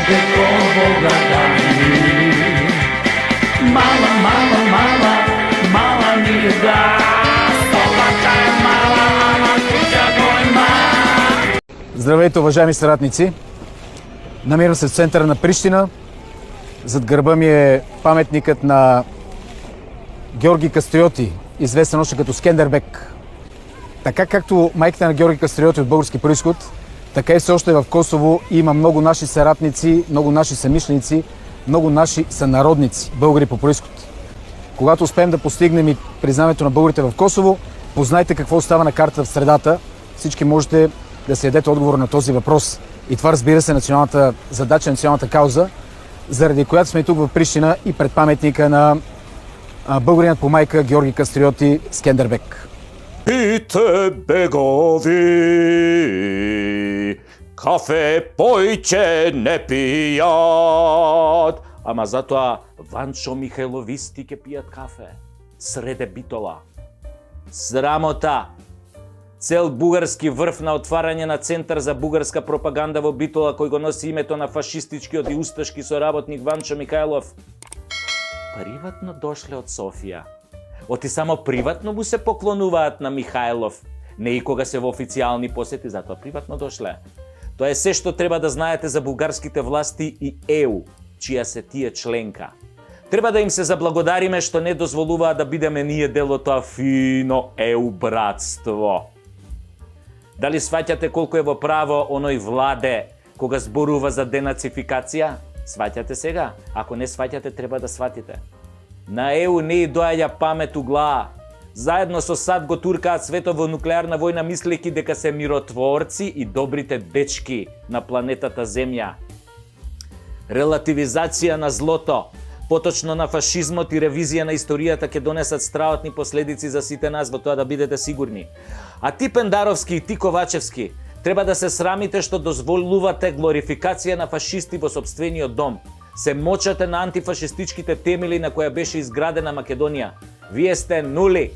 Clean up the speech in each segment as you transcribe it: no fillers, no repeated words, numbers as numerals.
Бога дай. Мала, мала, мала, мала ми да, столата е мала, ама кутя голема. Здравейте, уважаеми съратници! Намирам се в центъра на Прищина. Зад гърба ми е паметникът на Георги Кастриоти, известен още като Скендербек. Така както майката на Георги Кастриоти от български произход, така и все още в Косово има много наши съратници, много наши съмишленици, много наши сънародници, българи по произход. Когато успеем да постигнем и признаването на българите в Косово, познайте какво остава на картата в средата. Всички можете да се дадете отговор на този въпрос. И това, разбира се, националната задача, националната кауза, заради която сме тук в Прищина и пред паметника на българинът по майка Георги Кастриоти Скендербек. Пийте, бегови, кафе појче не пијат. Ама затоа Ванчо Михајловисти ке пијат кафе. Среде Битола. Срамота. Цел бугарски врв на отварање на центар за бугарска пропаганда во Битола, кој го носи името на фашистичкиот и усташки соработник Ванчо Михајлов. Приватно дошле од Софија. Оти само приватно му се поклонуваат на Михајлов. Не и кога се во официјални посети, затоа приватно дошле. Тоа е се што треба да знаете за бугарските власти и ЕУ, чија се тие членка. Треба да им се заблагодариме што не дозволуваат да бидеме ние дел од тоа фино ЕУ братство. Дали сваќате колку е во право оној Владе кога зборува за денацификација? Сваќате сега? Ако не сваќате, треба да сватите. На ЕУ не и доаѓа памет у глава. Заедно со САД го туркаат светот во нуклеарна војна, мислејќи дека се миротворци и добрите дечки на планетата Земја. Релативизација на злото, поточно на фашизмот и ревизија на историјата ќе донесат страотни последици за сите нас, во тоа да бидете сигурни. А ти Пендаровски и ти Ковачевски треба да се срамите што дозволувате глорификација на фашисти во сопствениот дом. Се мочате на антифашистичките темели на која беше изградена Македонија. Вие сте нули.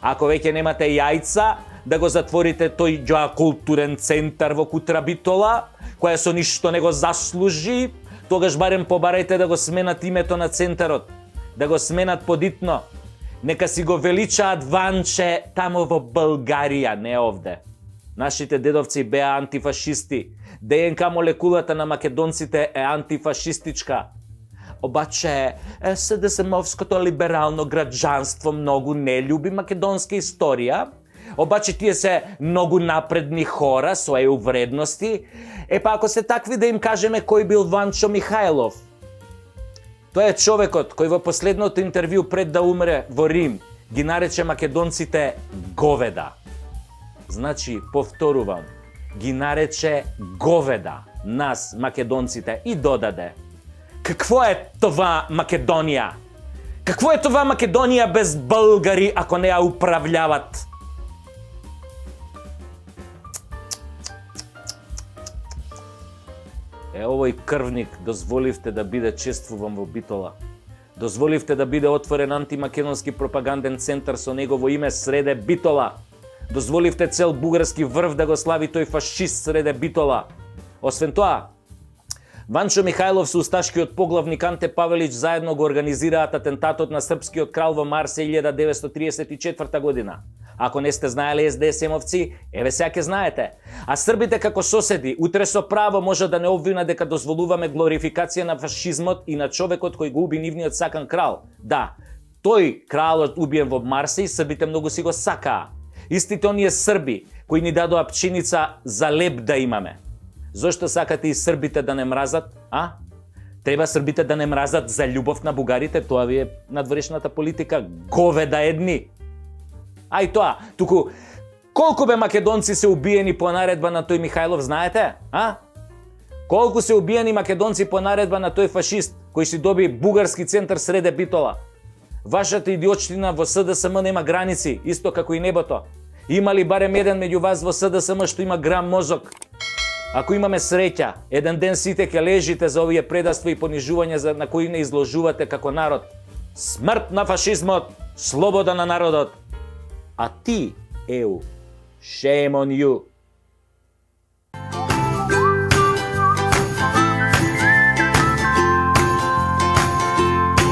Ако веќе немате јајца, да го затворите тој културен центар во Кутра Битола, која со ништо не го заслужи, тогаш барем побарајте да го сменат името на центарот, да го сменат подитно. Нека си го величаат Ванче тамо во Българија, не овде. Нашите дедовци беа антифашисти. ДНК молекулата на македонците е антифашистичка. Обаче, СДСМовското либерално граđанство многу не љуби македонска историја. Обаче тие се многу напредни хора со еу вредности. Па ако се такви да им кажеме кој бил Ванчо Михајлов. Тој е човекот кој во последното интервју пред да умре во Рим ги нарече македонците говеда. Значи, повторувам, ги нарече говеда нас, македонците, и додаде: какво е това Македонија? Какво е това Македонија без българи, ако не ја управляват? Овој крвник дозволивте да биде чествуван во Битола. Дозволивте да биде отворен антимакедонски пропаганден центар со негово име Среде Битола. Дозволивте цел бугарски врв да го слави тој фашист Среде Битола. Освен тоа, Ванчо Михајлов со усташкиот поглавник Анте Павелич заедно го организираат атентатот на српскиот крал во Марсе 1934 година. Ако не сте знаеле СДСМовци, еве сега ќе знаете. А србите како соседи утре со право може да не обвина дека дозволуваме глорификација на фашизмот и на човекот кој го уби нивниот сакан крал. Да, тој кралот убиен во Марсе и србите многу си го сакаа. Истите оние срби кои ни дадоа пченица за леб да имаме. Зошто сакате и србите да не мразат, а? Треба србите да не мразат за љубов на бугарите, тоа ви е надворешната политика, говеда едни. А и тоа, туку, колку бе македонци се убиени по наредба на тој Михајлов, знаете? А? Колку се убиени македонци по наредба на тој фашист, кој си доби бугарски центар Среде Битола? Вашата идиотштина во СДСМ нема граници, исто како и небото. Има ли барем еден меѓу вас во СДСМ што има грам мозок? Ако имаме среќа, еден ден сите ќе лежите за овие предавства и понижувања на кои не изложувате како народ. Смрт на фашизмот, слобода на народот. А ти, ЕУ, shame on you.